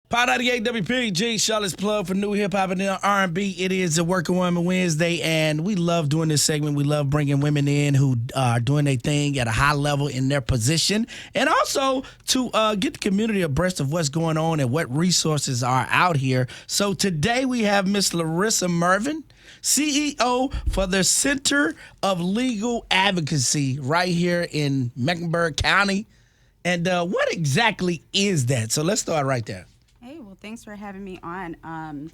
Pod 98 WPG, Charlotte's plug for new hip hop and R&B. It is a Working Woman Wednesday, and we love doing this segment. We love bringing women in who are doing their thing at a high level in their position, and also to get the community abreast of what's going on and what resources are out here. So today we have Miss Larissa Mervin, CEO for the Center of Legal Advocacy right here in Mecklenburg County. And what exactly is that? So let's start right there. Hey, well, thanks for having me on.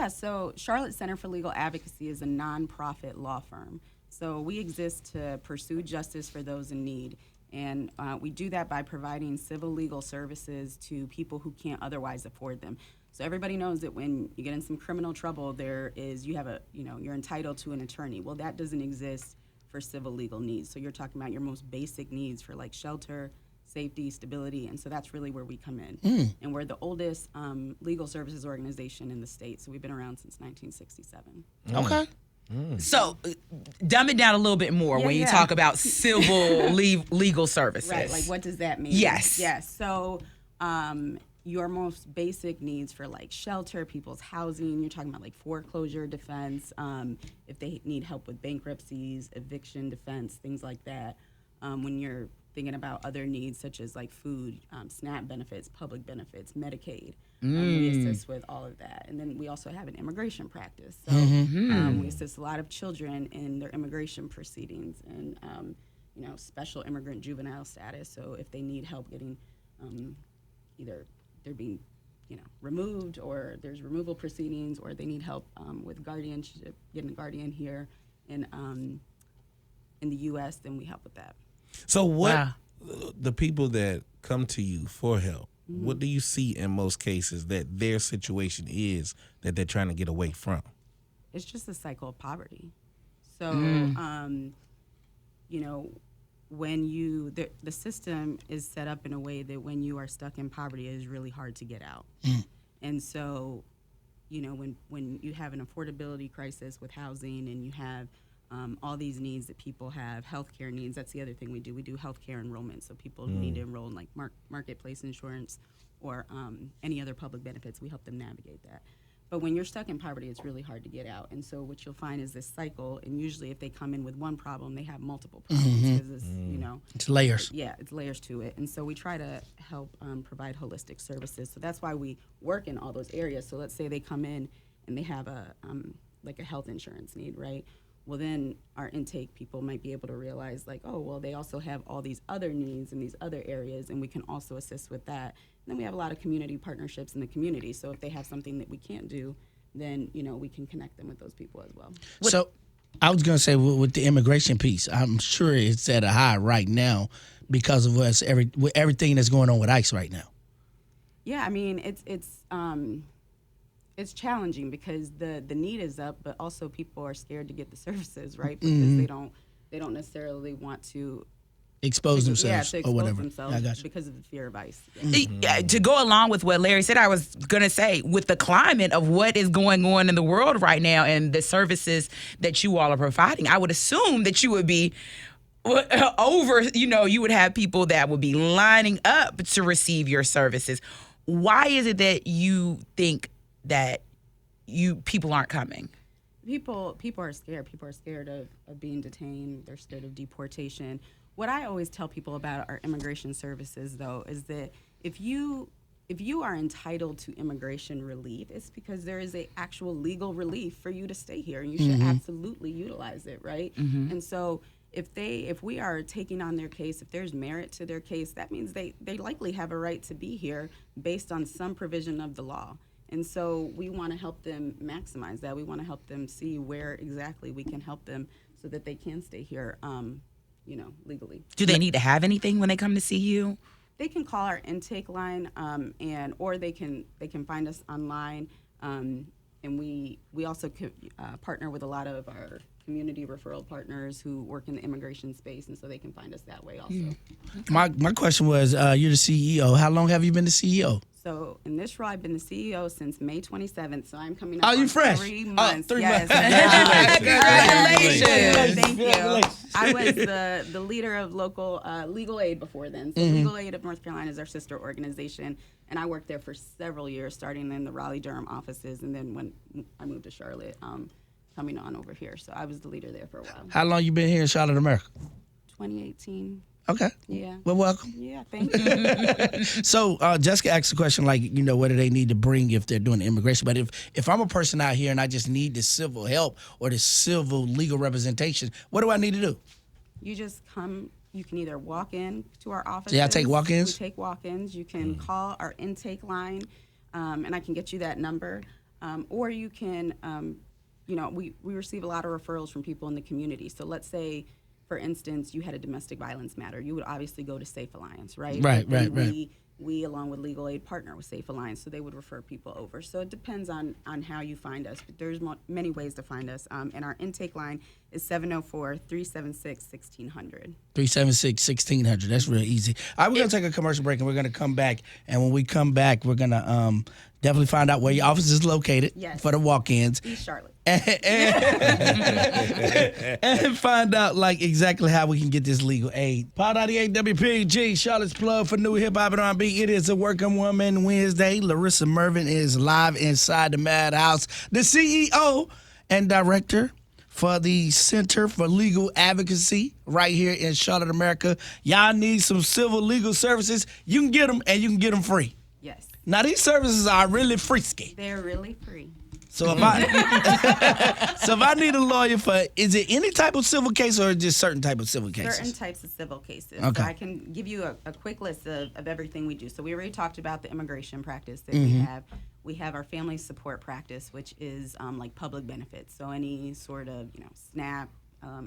So Charlotte Center for Legal Advocacy is a nonprofit law firm. So we exist to pursue justice for those in need. And we do that by providing civil legal services to people who can't otherwise afford them. So everybody knows that when you get in some criminal trouble, you're entitled to an attorney. Well, that doesn't exist for civil legal needs. So you're talking about your most basic needs for like shelter, safety, stability, and so that's really where we come in. And we're the oldest legal services organization in the state, so we've been around since 1967. Okay. So, dumb it down a little bit more when you talk about civil legal services. Right, like what does that mean? Yes. Yes, so your most basic needs for like shelter, people's housing, you're talking about like foreclosure defense, if they need help with bankruptcies, eviction defense, things like that. When you're thinking about other needs such as like food, SNAP benefits, public benefits, Medicaid. We assist with all of that. And then we also have an immigration practice. So we assist a lot of children in their immigration proceedings and, special immigrant juvenile status. So if they need help getting either they're being, removed or there's removal proceedings or they need help with guardianship, getting a guardian here in the U.S., then we help with that. So the people that come to you for help, what do you see in most cases that their situation is that they're trying to get away from? It's just a cycle of poverty. So, when the system is set up in a way that when you are stuck in poverty, it is really hard to get out. And so, when you have an affordability crisis with housing and you have all these needs that people have, healthcare needs. That's the other thing we do. We do healthcare enrollment, so people who need to enroll in like marketplace insurance or any other public benefits. We help them navigate that. But when you're stuck in poverty, it's really hard to get out. And so what you'll find is this cycle. And usually, if they come in with one problem, they have multiple problems because It's layers. Yeah, it's layers to it. And so we try to help provide holistic services. So that's why we work in all those areas. So let's say they come in and they have a health insurance need, right? Well, then our intake people might be able to realize like, oh, well, they also have all these other needs in these other areas, and we can also assist with that. And then we have a lot of community partnerships in the community. So if they have something that we can't do, then, we can connect them with those people as well. So I was going to say with the immigration piece, I'm sure it's at a high right now because of everything that's going on with ICE right now. Yeah, I mean, it's challenging because the need is up, but also people are scared to get the services, right? Because they don't necessarily want to expose themselves or whatever. Themselves I got you. because of the fear of ICE. To go along with what Larry said, I was going to say, with the climate of what is going on in the world right now and the services that you all are providing, I would assume that you would be you would have people that would be lining up to receive your services. Why is it that you think that people aren't coming? People are scared. People are scared of being detained. They're scared of deportation. What I always tell people about our immigration services, though, is that if you are entitled to immigration relief, it's because there is a actual legal relief for you to stay here, and you should absolutely utilize it, right? And so if we are taking on their case, if there's merit to their case, that means they likely have a right to be here based on some provision of the law. And so we want to help them maximize that. We want to help them see where exactly we can help them so that they can stay here, legally. Do they need to have anything when they come to see you? They can call our intake line, or they can find us online. And we also partner with a lot of our community referral partners who work in the immigration space, and so they can find us that way also. My question was, you're the CEO. How long have you been the CEO? So in this role, I've been the CEO since May 27th, so I'm coming up Oh, you on fresh? 3 months. 3 yes. months. Congratulations. Thank you. Congratulations. I was the leader of local Legal Aid before then. So Legal Aid of North Carolina is our sister organization, and I worked there for several years, starting in the Raleigh-Durham offices, and then when I moved to Charlotte, coming on over here. So I was the leader there for a while. How long you been here in Charlotte, America? 2018. Okay. Yeah. Well, welcome. Yeah, thank you. So Jessica asked a question like, what do they need to bring if they're doing immigration? But if I'm a person out here and I just need the civil help or the civil legal representation, what do I need to do? You just come. You can either walk in to our office. Yeah, I take walk-ins? We take walk-ins. You can call our intake line, and I can get you that number. Or you can, we receive a lot of referrals from people in the community. So let's say, for instance, you had a domestic violence matter. You would obviously go to Safe Alliance, right? Right, But then right. We, along with Legal Aid, partner with Safe Alliance, so they would refer people over. So it depends on how you find us. But there's many ways to find us. And our intake line is 704-376-1600. 376-1600. That's real easy. All right, we're going to take a commercial break, and we're going to come back. And when we come back, we're going to definitely find out where your office is located for the walk-ins. East Charlotte. And find out exactly how we can get this legal aid. Pod 98 WPG, Charlotte's plug for new hip hop and R&B. It is a Working Woman Wednesday. Larissa Mervin is live inside the Madhouse, the CEO and director for the Center for Legal Advocacy right here in Charlotte, America. Y'all need some civil legal services. You can get them, and you can get them free. Yes. Now these services are really frisky. They're really free. So if I need a lawyer is it any type of civil case or just certain type of civil cases? Certain types of civil cases. Okay. So I can give you a quick list of everything we do. So we already talked about the immigration practice that we have. We have our family support practice, which is like public benefits. So any sort of, SNAP,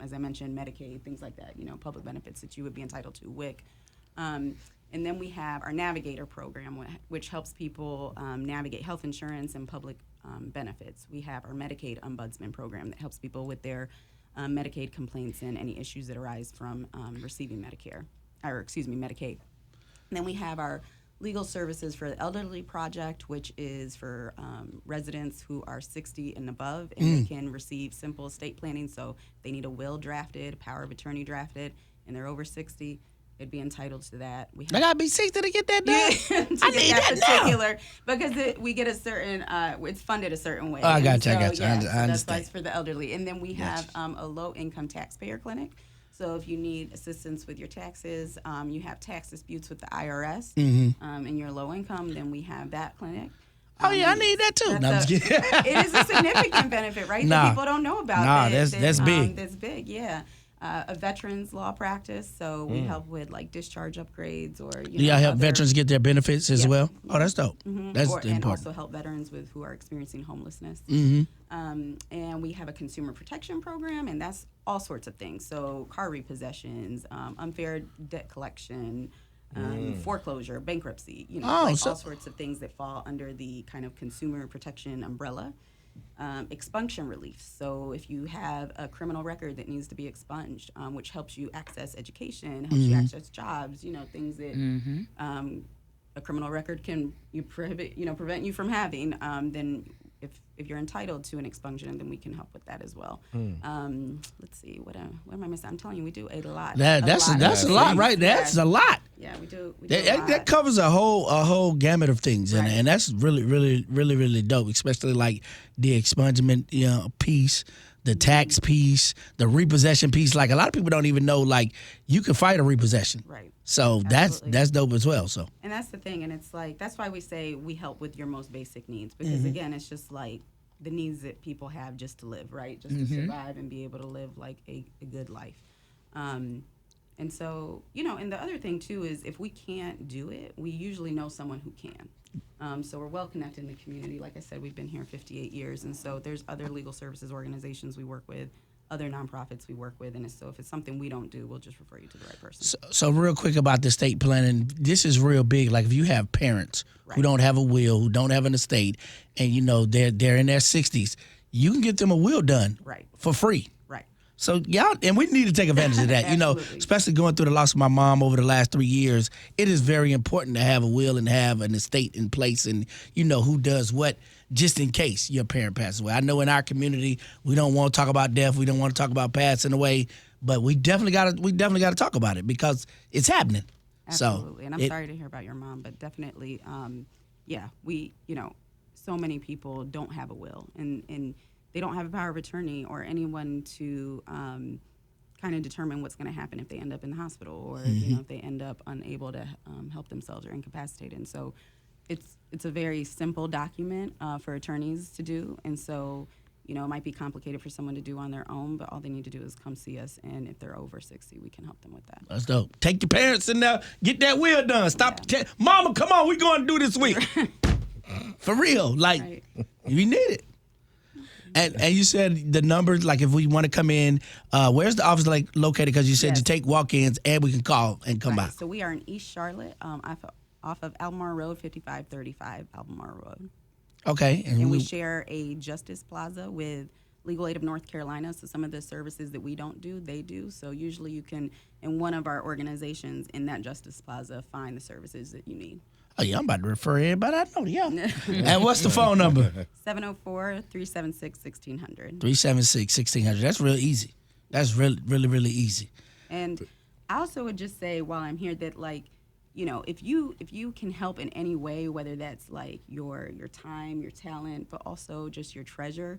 as I mentioned, Medicaid, things like that, public benefits that you would be entitled to, WIC. And then we have our Navigator program, which helps people navigate health insurance and public benefits. We have our Medicaid Ombudsman program that helps people with their Medicaid complaints and any issues that arise from receiving Medicaid. And then we have our Legal Services for the Elderly Project, which is for residents who are 60 and above, and they can receive simple estate planning. So if they need a will drafted, power of attorney drafted, and they're over 60, they'd be entitled to that. I gotta be 60 to get that done. I need that particular because we get a certain. It's funded a certain way. Oh, I got you. So, I yeah, understand. that's why it's for the elderly. And then we have a low-income taxpayer clinic. So if you need assistance with your taxes, you have tax disputes with the IRS, and you're low income, then we have that clinic. Oh yeah, I need that too. No, I'm just kidding. It is a significant benefit, right? Nah. That people don't know about. Nah, that's big. That's big, yeah. A veterans law practice, so we help with discharge upgrades or Do y'all help other- veterans get their benefits as well? Oh, that's dope. That's and important. also help veterans who are experiencing homelessness. And we have a consumer protection program, and that's all sorts of things. So car repossessions, unfair debt collection, foreclosure, bankruptcy, all sorts of things that fall under the kind of consumer protection umbrella. Expunction relief. So if you have a criminal record that needs to be expunged, which helps you access education, helps you access jobs, things that a criminal record can prevent you from having, then if you're entitled to an expunction, then we can help with that as well. Let's see, what am I missing? I'm telling you, we do a lot. That's a lot, right? That's a lot. Yeah, we do. That covers a whole gamut of things, and that's really, really, really, really dope. Especially like the expungement, piece, the tax piece, the repossession piece. Like a lot of people don't even know, you can fight a repossession. Right. So Absolutely. that's dope as well. So. And that's the thing, and it's that's why we say we help with your most basic needs, because again, it's just the needs that people have just to live, right? Just to survive and be able to live a good life. And so, and the other thing too is if we can't do it, we usually know someone who can. So we're well connected in the community. Like I said, we've been here 58 years, and so there's other legal services organizations we work with, other nonprofits we work with, and so if it's something we don't do, we'll just refer you to the right person. So real quick about the estate planning, this is real big. Like if you have parents who don't have a will, who don't have an estate, and they're in their 60s, you can get them a will done Right. for free. Right. So y'all, and we need to take advantage of that. You know, Absolutely. especially going through the loss of my mom over the last 3 years. It is very important to have a will and have an estate in place, and you know who does what, just in case your parent passes away. I know in our community we don't want to talk about death. We don't want to talk about passing away, but we definitely got to talk about it because it's happening. Absolutely. So And I'm sorry to hear about your mom, but definitely, so many people don't have a will, and they don't have a power of attorney or anyone to kind of determine what's going to happen if they end up in the hospital or if they end up unable to help themselves or incapacitated. And so it's a very simple document for attorneys to do, and so it might be complicated for someone to do on their own, but all they need to do is come see us, and if they're over 60, we can help them with that. that's dope. Take your parents in there, get that will done. Stop, Mama, come on, we going to do this week. For real, like Right. we need it. And you said the numbers, like if we want to come in, where's the office located? Because you said Yes. you take walk-ins and we can call and come by. Right. So we are in East Charlotte, off of Albemarle Road, 5535 Albemarle Road. Okay. And we share a Justice Plaza with Legal Aid of North Carolina. So some of the services that we don't do, they do. So usually you can, in one of our organizations in that Justice Plaza, find the services that you need. Oh, yeah, I'm about to refer everybody I know to y'all. And what's the phone number? 704-376-1600. 376-1600. That's real easy. That's really, really, really easy. And I also would just say while I'm here that if you can help in any way, whether that's like your time, your talent, but also just your treasure.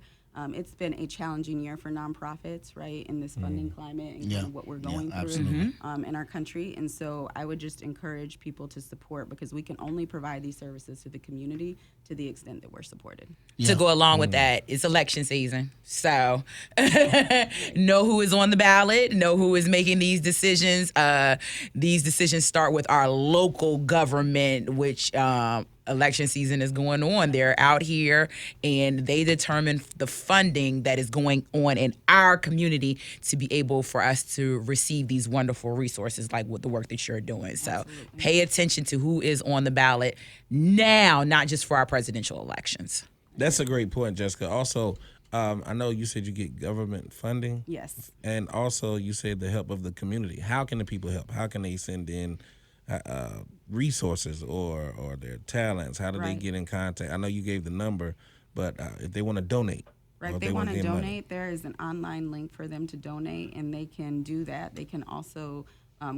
It's been a challenging year for nonprofits, right, in this funding climate and kind of what we're going through in our country. And so I would just encourage people to support because we can only provide these services to the community to the extent that we're supported. To go along with that, it's election season. So know who is on the ballot, know who is making these decisions. These decisions start with our local government, which election season is going on. They're out here and they determine the funding that is going on in our community to be able for us to receive these wonderful resources like with the work that you're doing. So pay attention to who is on the ballot now, not just for our presidential elections. That's a great point, Jessica. Also, I know you said you get government funding. Yes. And also you said the help of the community. How can the people help? How can they send in resources or their talents? How do they get in contact? I know you gave the number, but if they want to donate. Right, if they want to donate, there is an online link for them to donate, and they can do that. They can also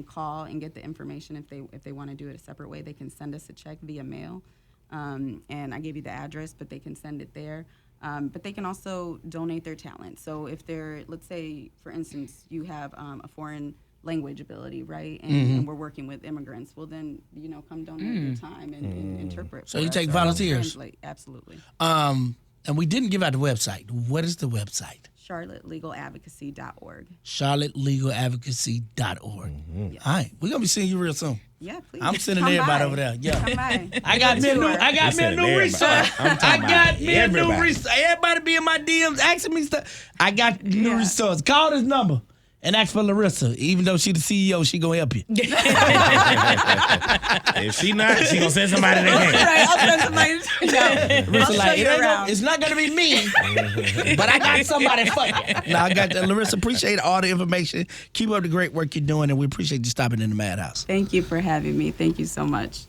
call and get the information if they want to do it a separate way. They can send us a check via mail, and I gave you the address, but they can send it there. But they can also donate their talent. So if they're, let's say, for instance, you have a foreign language ability, right? And we're working with immigrants. Well, then, come donate your time and interpret. So for you us take or volunteers? translate. Absolutely. And we didn't give out the website. What is the website? CharlotteLegalAdvocacy.org. CharlotteLegalAdvocacy.org. All right, we're gonna be seeing you real soon. Yeah, please. I'm sending Come everybody by. over there. Yeah. Come by. I got me a new. Sure. I got me a new resource. I got me a new resource. Everybody be in my DMs asking me stuff. I got new resource. Call this number and ask for Larissa. Even though she the CEO, she gonna help you. If she not, she gonna send somebody that can. Right, I'll send somebody. Larissa, I'll like, show you around. it's not gonna be me, but I got somebody for you. No, I got that. Larissa, appreciate all the information. Keep up the great work you're doing, and we appreciate you stopping in the Madhouse. Thank you for having me. Thank you so much.